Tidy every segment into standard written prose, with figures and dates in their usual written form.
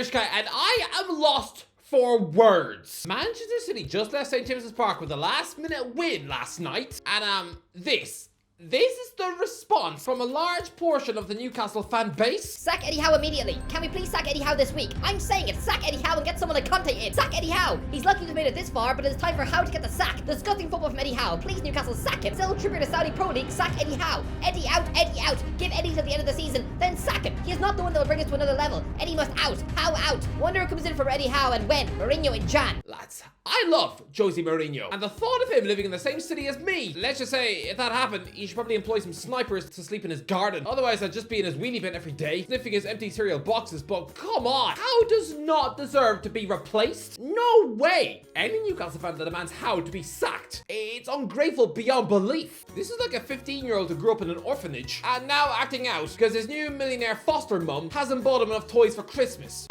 Irish Guy, and I am lost for words. Manchester City just left St. James's Park with a last-minute win last night, and this is the response from a large portion of the Newcastle fan base. Sack Eddie Howe immediately. Can we please sack Eddie Howe this week? I'm saying it. Sack Eddie Howe and get someone to Conte in. Sack Eddie Howe. He's lucky to have made it this far, but it's time for Howe to get the sack. Disgusting football from Eddie Howe. Please, Newcastle, sack him. Still tribute to Saudi Pro League. Sack Eddie Howe. Eddie out. Eddie out. Give Eddie till the end of the season, then sack him. He is not the one that will bring us to another level. Eddie must out. Howe out. Wonder who comes in for Eddie Howe and when. Mourinho in Jan. Lads, I love Jose Mourinho, and the thought of him living in the same city as me. Let's just say, if that happened, he should probably employ some snipers to sleep in his garden. Otherwise, I'd just be in his wheelie bin every day, sniffing his empty cereal boxes. But come on, Howe does not deserve to be replaced. No way. Any Newcastle fan that demands Howe to be sacked, it's ungrateful beyond belief. This is like a 15-year-old who grew up in an orphanage and now acting out because his new millionaire foster mum hasn't bought him enough toys for Christmas.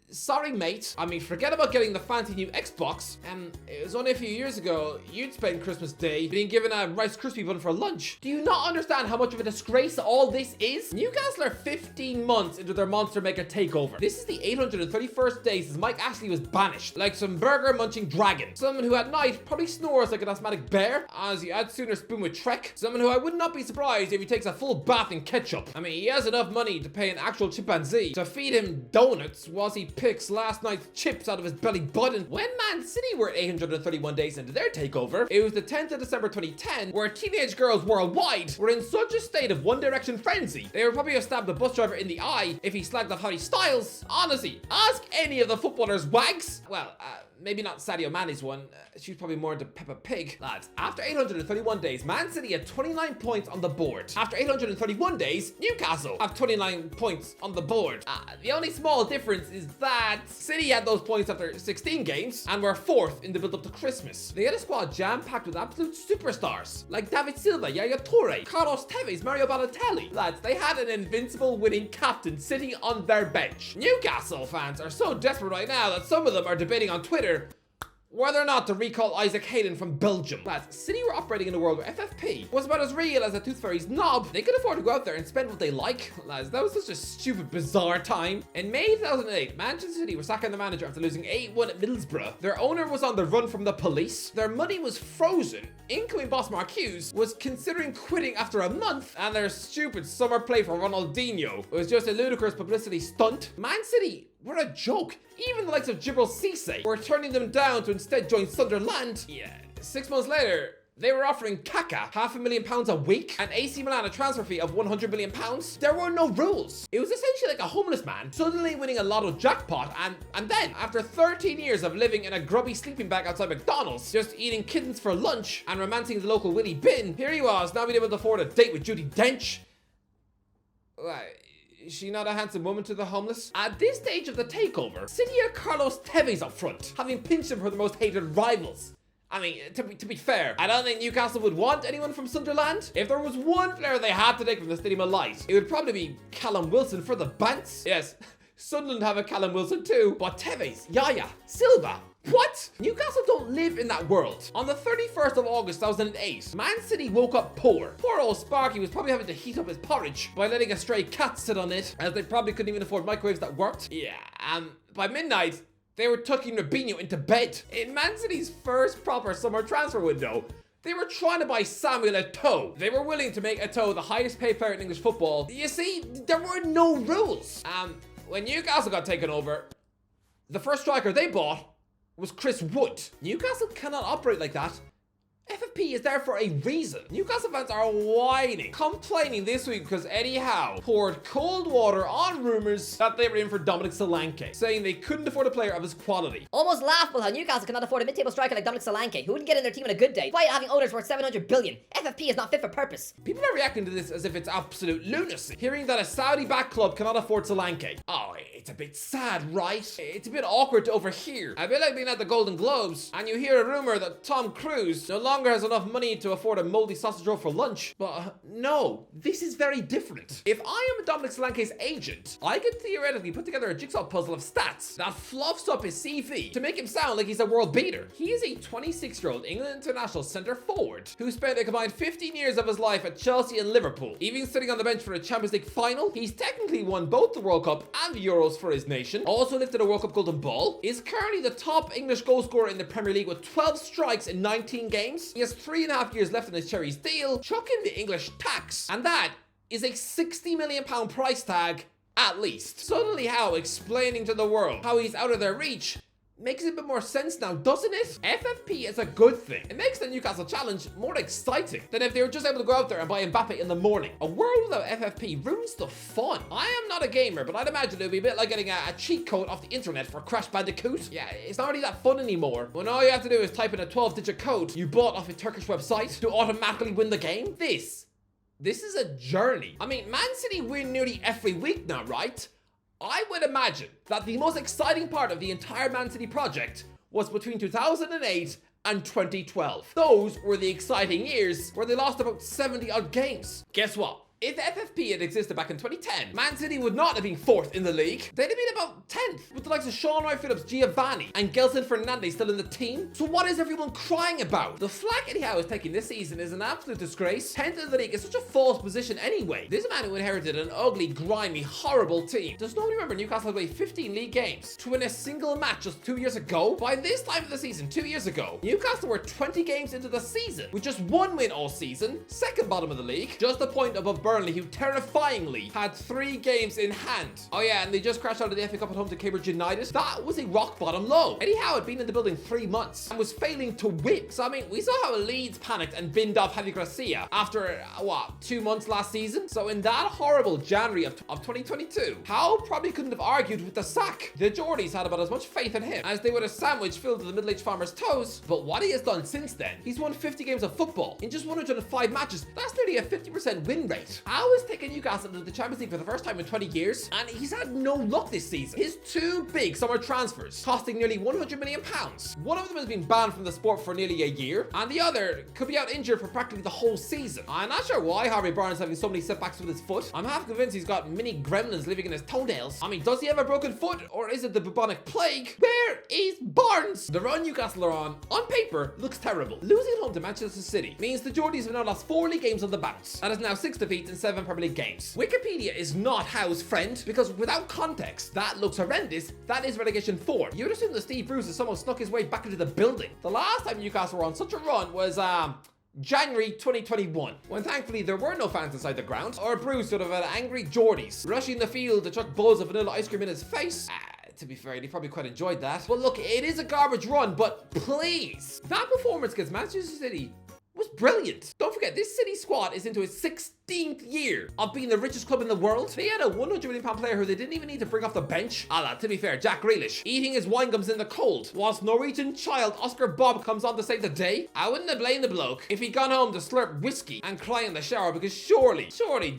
Sorry, mate. I mean, forget about getting the fancy new Xbox. It was only a few years ago you'd spend Christmas Day being given a Rice Krispie bun for lunch. Do you not understand how much of a disgrace all this is? Newcastle are 15 months into their Monster Maker takeover. This is the 831st day since Mike Ashley was banished, like some burger-munching dragon. Someone who at night probably snores like an asthmatic bear, as I'd sooner spoon with Trek. Someone who I would not be surprised if he takes a full bath in ketchup. I mean, he has enough money to pay an actual chimpanzee to feed him donuts whilst he picks last night's chips out of his belly button. When Man City were 831 days into their takeover, it was the 10th of December 2010, where teenage girls worldwide were in such a state of One Direction frenzy, they would probably have stabbed the bus driver in the eye if he slagged off Harry Styles. Honestly, ask any of the footballers' wags. Well, maybe not Sadio Mane's one. She's probably more into Peppa Pig. Lads, after 831 days, Man City had 29 points on the board. After 831 days, Newcastle have 29 points on the board. The only small difference is that City had those points after 16 games and were 4th in the build-up to Christmas. They had a squad jam-packed with absolute superstars like David Silva, Yaya Toure, Carlos Tevez, Mario Balotelli. Lads, they had an invincible winning captain sitting on their bench. Newcastle fans are so desperate right now that some of them are debating on Twitter whether or not to recall Isaac Hayden from Belgium. Lads, City were operating in a world where FFP was about as real as a Tooth Fairy's knob. They could afford to go out there and spend what they like. Lads, that was such a stupid, bizarre time. In May 2008, Manchester City were sacking the manager after losing 8-1 at Middlesbrough. Their owner was on the run from the police. Their money was frozen. Incoming boss Mark Hughes was considering quitting after a month, and their stupid summer play for Ronaldinho was just a ludicrous publicity stunt. Man City were a joke. Even the likes of Djibril Cissé were turning them down to instead join Sunderland. Yeah, 6 months later, they were offering Kaka £500,000 a week and AC Milan a transfer fee of £100 million. There were no rules. It was essentially like a homeless man suddenly winning a lotto jackpot, and then, after 13 years of living in a grubby sleeping bag outside McDonald's, just eating kittens for lunch and romancing the local Willy Bin, here he was, now being able to afford a date with Judi Dench. Is she not a handsome woman to the homeless? At this stage of the takeover, City are Carlos Tevez up front, having pinched him for the most hated rivals. I mean, to be fair, I don't think Newcastle would want anyone from Sunderland. If there was one player they had to take from the Stadium of Light, it would probably be Callum Wilson for the Bants. Yes, Sunderland have a Callum Wilson too, but Tevez, Yaya, Silva, what? Newcastle don't live in that world. On the 31st of August 2008, Man City woke up poor. Poor old Sparky was probably having to heat up his porridge by letting a stray cat sit on it, as they probably couldn't even afford microwaves that worked. Yeah, by midnight, they were tucking Robinho into bed. In Man City's first proper summer transfer window, they were trying to buy Samuel Eto'o. They were willing to make Eto'o the highest paid player in English football. You see, there were no rules. When Newcastle got taken over, the first striker they bought was Chris Wood. Newcastle cannot operate like that. FFP is there for a reason. Newcastle fans are whining, complaining this week because Eddie Howe poured cold water on rumours that they were in for Dominic Solanke, saying they couldn't afford a player of his quality. Almost laughable how Newcastle cannot afford a mid-table striker like Dominic Solanke, who wouldn't get in their team on a good day, despite having owners worth 700 billion. FFP is not fit for purpose. People are reacting to this as if it's absolute lunacy, hearing that a Saudi-backed club cannot afford Solanke. Oh, it's a bit sad, right? It's a bit awkward to overhear. A bit like being at the Golden Globes, and you hear a rumour that Tom Cruise no longer has enough money to afford a mouldy sausage roll for lunch. But no, this is very different. If I am Dominic Solanke's agent, I could theoretically put together a jigsaw puzzle of stats that fluffs up his CV to make him sound like he's a world beater. He is a 26-year-old England international centre forward who spent a combined 15 years of his life at Chelsea and Liverpool. Even sitting on the bench for a Champions League final, he's technically won both the World Cup and the Euros goals for his nation, also lifted a World Cup Golden Ball, is currently the top English goal scorer in the Premier League with 12 strikes in 19 games. He has 3.5 years left on his Cherries deal. Chuck in the English tax, and that is a £60 million price tag at least. Suddenly Howe explaining to the world how he's out of their reach makes a bit more sense now, doesn't it? FFP is a good thing. It makes the Newcastle challenge more exciting than if they were just able to go out there and buy Mbappe in the morning. A world without FFP ruins the fun. I am not a gamer, but I'd imagine it would be a bit like getting a cheat code off the internet for Crash Bandicoot. Yeah, it's not really that fun anymore. When all you have to do is type in a 12-digit code you bought off a Turkish website to automatically win the game. This is a journey. I mean, Man City win nearly every week now, right? I would imagine that the most exciting part of the entire Man City project was between 2008 and 2012. Those were the exciting years where they lost about 70 odd games. Guess what? If FFP had existed back in 2010, Man City would not have been 4th in the league. They'd have been about 10th, with the likes of Sean Wright-Phillips, Giovanni, and Gelson Fernandes still in the team. So what is everyone crying about? The flack Eddie Howe is taking this season is an absolute disgrace. 10th in the league is such a false position anyway. This man who inherited an ugly, grimy, horrible team. Does nobody remember Newcastle played 15 league games to win a single match just 2 years ago? By this time of the season, 2 years ago, Newcastle were 20 games into the season, with just 1 win all season, second bottom of the league, just a point above Burnley, who terrifyingly had 3 games in hand. Oh yeah, and they just crashed out of the FA Cup at home to Cambridge United. That was a rock bottom low. Eddie Howe had been in the building 3 months and was failing to win. So I mean, we saw how Leeds panicked and binned off Javi Gracia after, 2 months last season? So in that horrible January of 2022, Howe probably couldn't have argued with the sack. The Geordies had about as much faith in him as they would a sandwich filled with the middle-aged farmer's toes. But what he has done since then, he's won 50 games of football in just 105 matches. That's nearly a 50% win rate. Howe is taking Newcastle into the Champions League for the first time in 20 years, and he's had no luck this season. His 2 big summer transfers, costing nearly £100 million. One of them has been banned from the sport for nearly a year, and the other could be out injured for practically the whole season. I'm not sure why Harvey Barnes is having so many setbacks with his foot. I'm half convinced he's got mini gremlins living in his toenails. I mean, does he have a broken foot, or is it the bubonic plague? Where is Barnes? The run Newcastle are on paper, looks terrible. Losing at home to Manchester City means the Geordies have now lost 4 league games on the bounce. That is now 6 defeats in 7 Premier League games. Wikipedia is not Howe's friend, because without context, that looks horrendous. That is relegation 4. You'd assume that Steve Bruce has somehow snuck his way back into the building. The last time Newcastle were on such a run was, January 2021, when thankfully there were no fans inside the ground, or Bruce would have had angry Geordies rushing the field to chuck bowls of vanilla ice cream in his face. To be fair, he probably quite enjoyed that. But look, it is a garbage run, but please, that performance against Manchester City was brilliant. Don't forget, this City squad is into its 16th year of being the richest club in the world. They had a £100 million player who they didn't even need to bring off the bench. To be fair, Jack Grealish, eating his wine gums in the cold, whilst Norwegian child Oscar Bob comes on to save the day. I wouldn't have blamed the bloke if he'd gone home to slurp whiskey and cry in the shower, because surely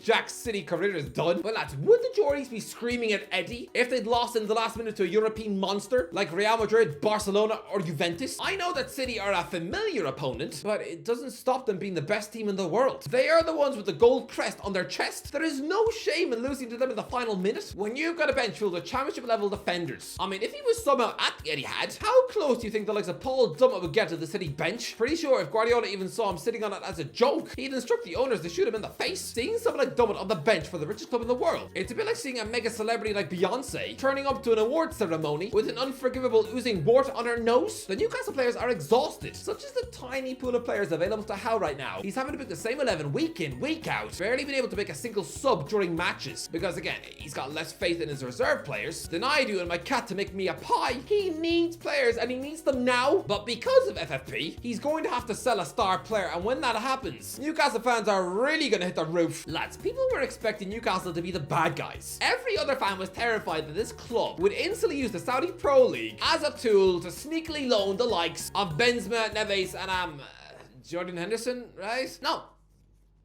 Jack's City career is done. But lads, would the Geordies be screaming at Eddie if they'd lost in the last minute to a European monster like Real Madrid, Barcelona, or Juventus? I know that City are a familiar opponent, but it doesn't stop them being the best team in the world. They are the ones with the gold crest on their chest. There is no shame in losing to them in the final minute when you've got a bench filled with championship level defenders. I mean, if he was somehow at the Eddie had, how close do you think the likes of Paul Dummett would get to the City bench? Pretty sure if Guardiola even saw him sitting on it as a joke, he'd instruct the owners to shoot him in the face. Seeing someone like Dummett on the bench for the richest club in the world, it's a bit like seeing a mega celebrity like Beyonce turning up to an award ceremony with an unforgivable oozing wart on her nose. The Newcastle players are exhausted. Such is the tiny pool of players available to Howe right now. He's having to pick the same 11 week in, week out, barely been able to make a single sub during matches, because again, he's got less faith in his reserve players than I do in my cat to make me a pie. He needs players, and he needs them now. But because of FFP, he's going to have to sell a star player, and when that happens, Newcastle fans are really going to hit the roof. Lads, people were expecting Newcastle to be the bad guys. Every other fan was terrified that this club would instantly use the Saudi Pro League as a tool to sneakily loan the likes of Benzema, Neves, and Jordan Henderson, right? No,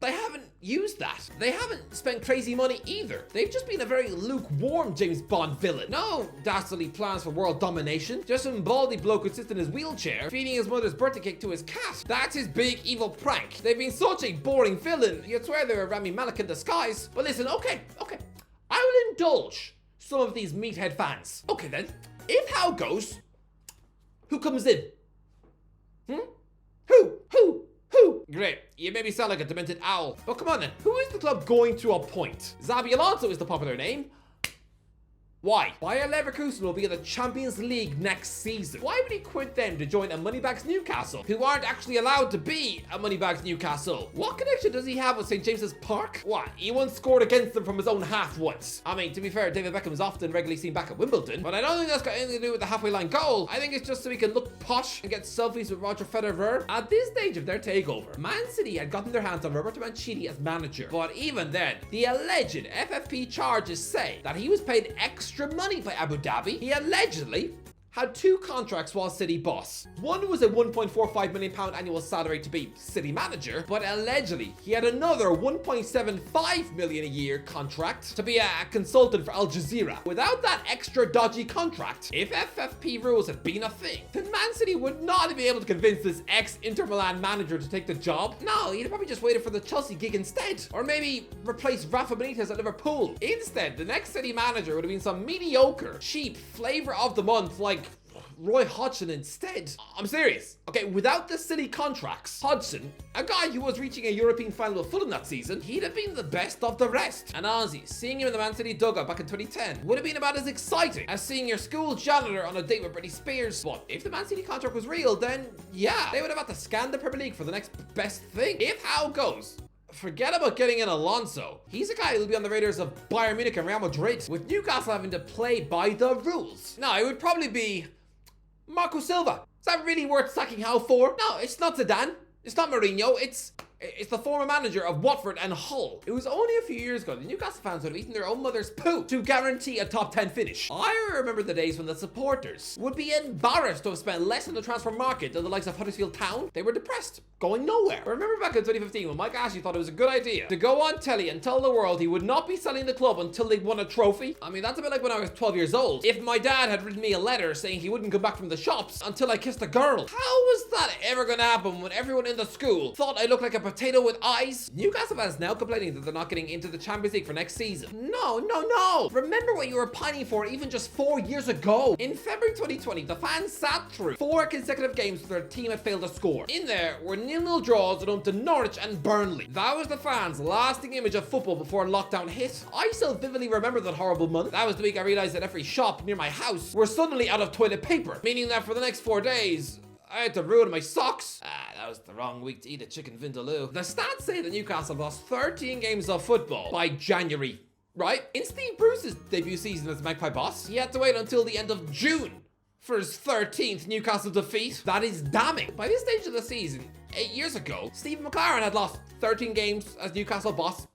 they haven't used that. They haven't spent crazy money either. They've just been a very lukewarm James Bond villain. No dastardly plans for world domination. Just some baldy bloke who sits in his wheelchair feeding his mother's birthday cake to his cat. That's his big evil prank. They've been such a boring villain. You'd swear they were Rami Malek in disguise. But listen, okay. I will indulge some of these meathead fans. Okay then, if Howe goes, who comes in? Who? Great, you maybe sound like a demented owl. But come on then, who is the club going to appoint? Xabi Alonso is the popular name. Why? Bayer Leverkusen will be in the Champions League next season. Why would he quit them to join a Moneybags Newcastle, who aren't actually allowed to be a Moneybags Newcastle? What connection does he have with St. James's Park? What? He once scored against them from his own half once. I mean, to be fair, David Beckham is often regularly seen back at Wimbledon, but I don't think that's got anything to do with the halfway line goal. I think it's just so he can look posh and get selfies with Roger Federer. At this stage of their takeover, Man City had gotten their hands on Roberto Mancini as manager, but even then, the alleged FFP charges say that he was paid extra money by Abu Dhabi. He allegedly had 2 contracts while City boss. One was a £1.45 million annual salary to be City manager, but allegedly he had another £1.75 million a year contract to be a consultant for Al Jazeera. Without that extra dodgy contract, if FFP rules had been a thing, then Man City would not be able to convince this ex-Inter Milan manager to take the job. No, he'd probably just waited for the Chelsea gig instead. Or maybe replace Rafa Benitez at Liverpool. Instead, the next City manager would have been some mediocre, cheap flavor of the month like Roy Hodgson instead. I'm serious. Okay, without the City contracts, Hodgson, a guy who was reaching a European final with Fulham that season, he'd have been the best of the rest. And honestly, seeing him in the Man City dugout back in 2010 would have been about as exciting as seeing your school janitor on a date with Britney Spears. But if the Man City contract was real, then yeah, they would have had to scan the Premier League for the next best thing. If Howe goes, forget about getting in Alonso. He's a guy who'll be on the radars of Bayern Munich and Real Madrid, with Newcastle having to play by the rules. No, it would probably be Marco Silva. Is that really worth sacking Howe for? No, it's not Zidane. It's not Mourinho. It's the former manager of Watford and Hull. It was only a few years ago the Newcastle fans would have eaten their own mother's poo to guarantee a top 10 finish. I remember the days when the supporters would be embarrassed to have spent less on the transfer market than the likes of Huddersfield Town. They were depressed, going nowhere. I remember back in 2015 when Mike Ashley thought it was a good idea to go on telly and tell the world he would not be selling the club until they'd won a trophy. I mean, that's a bit like when I was 12 years old. If my dad had written me a letter saying he wouldn't come back from the shops until I kissed a girl. How was that ever gonna happen when everyone in the school thought I looked like a potato with eyes? Newcastle fans now complaining that they're not getting into the Champions League for next season. No. Remember what you were pining for even just 4 years ago. In February 2020, the fans sat through 4 consecutive games where their team had failed to score. In there were 0-0 draws at home to Norwich and Burnley. That was the fans' lasting image of football before lockdown hit. I still vividly remember that horrible month. That was the week I realized that every shop near my house were suddenly out of toilet paper, meaning that for the next 4 days, I had to ruin my socks. That was the wrong week to eat a chicken vindaloo. The stats say that Newcastle lost 13 games of football by January, right? In Steve Bruce's debut season as Magpie boss, he had to wait until the end of June for his 13th Newcastle defeat. That is damning. By this stage of the season, 8 years ago, Steve McLaren had lost 13 games as Newcastle boss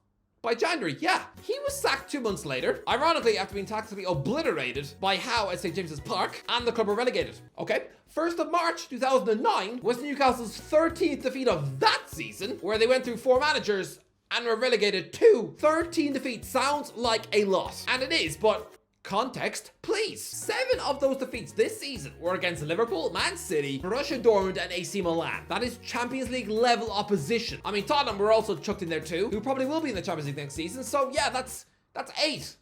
by January. Yeah, he was sacked 2 months later, ironically after being tactically obliterated by Howe at St. James's Park, and the club were relegated. Okay, 1st of March 2009 was Newcastle's 13th defeat of that season, where they went through 4 managers and were relegated to 13 defeats. Sounds like a lot, and it is, but context, please. 7 of those defeats this season were against Liverpool, Man City, Borussia Dortmund and AC Milan. That is Champions League level opposition. I mean, Tottenham were also chucked in there too, who probably will be in the Champions League next season. So yeah, that's 8.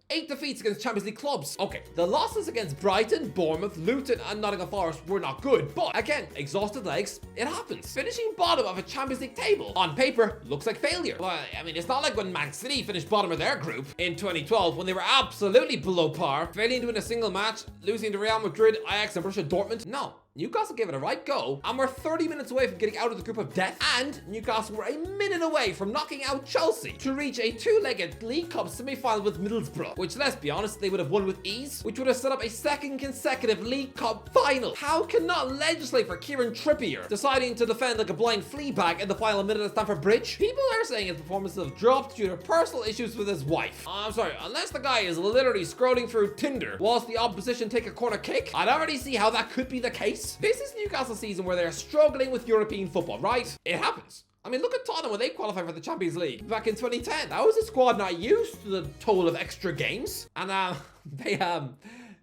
8 defeats against Champions League clubs. Okay, the losses against Brighton, Bournemouth, Luton and Nottingham Forest were not good, but again, exhausted legs, it happens. Finishing bottom of a Champions League table, on paper, looks like failure. Well, I mean, it's not like when Man City finished bottom of their group in 2012 when they were absolutely below par, failing to win a single match, losing to Real Madrid, Ajax and Borussia Dortmund. No. Newcastle gave it a right go, and we're 30 minutes away from getting out of the group of death, and Newcastle were a minute away from knocking out Chelsea to reach a 2-legged League Cup semi-final with Middlesbrough, which, let's be honest, they would have won with ease, which would have set up a 2nd consecutive League Cup final. How cannot legislate for Kieran Trippier deciding to defend like a blind fleabag in the final minute at Stamford Bridge? People are saying his performances have dropped due to personal issues with his wife. I'm sorry, unless the guy is literally scrolling through Tinder whilst the opposition take a corner kick, I'd already see how that could be the case. This is Newcastle season where they're struggling with European football, right? It happens. I mean, look at Tottenham when they qualified for the Champions League back in 2010. That was a squad not used to the toll of extra games. And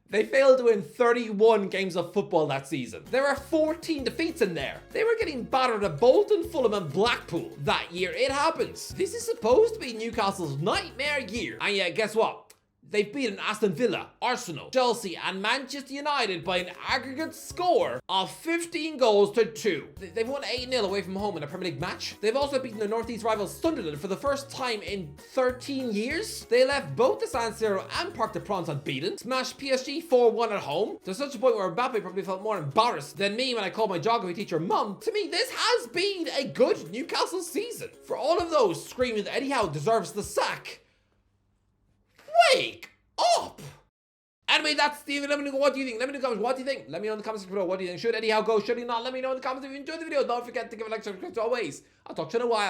they failed to win 31 games of football that season. There were 14 defeats in there. They were getting battered at Bolton, Fulham and Blackpool that year. It happens. This is supposed to be Newcastle's nightmare year. And yeah, guess what? they've beaten Aston Villa, Arsenal, Chelsea and Manchester United by an aggregate score of 15 goals to 2. They've won 8-0 away from home in a Premier League match. They've also beaten their Northeast rival Sunderland for the first time in 13 years. They left both the San Siro and Parc des Princes unbeaten, smashed PSG 4-1 at home, to such a point where Mbappe probably felt more embarrassed than me when I called my geography teacher mum. To me, this has been a good Newcastle season. For all of those screaming that Eddie Howe deserves the sack, wake up! Anyway, that's Steven. Let me know what do you think. Let me know in the comments. What do you think? Let me know in the comments below. What do you think? Should Eddie Howe go? Should he not? Let me know in the comments if you enjoyed the video. Don't forget to give a like, subscribe as always. I'll talk to you in a while.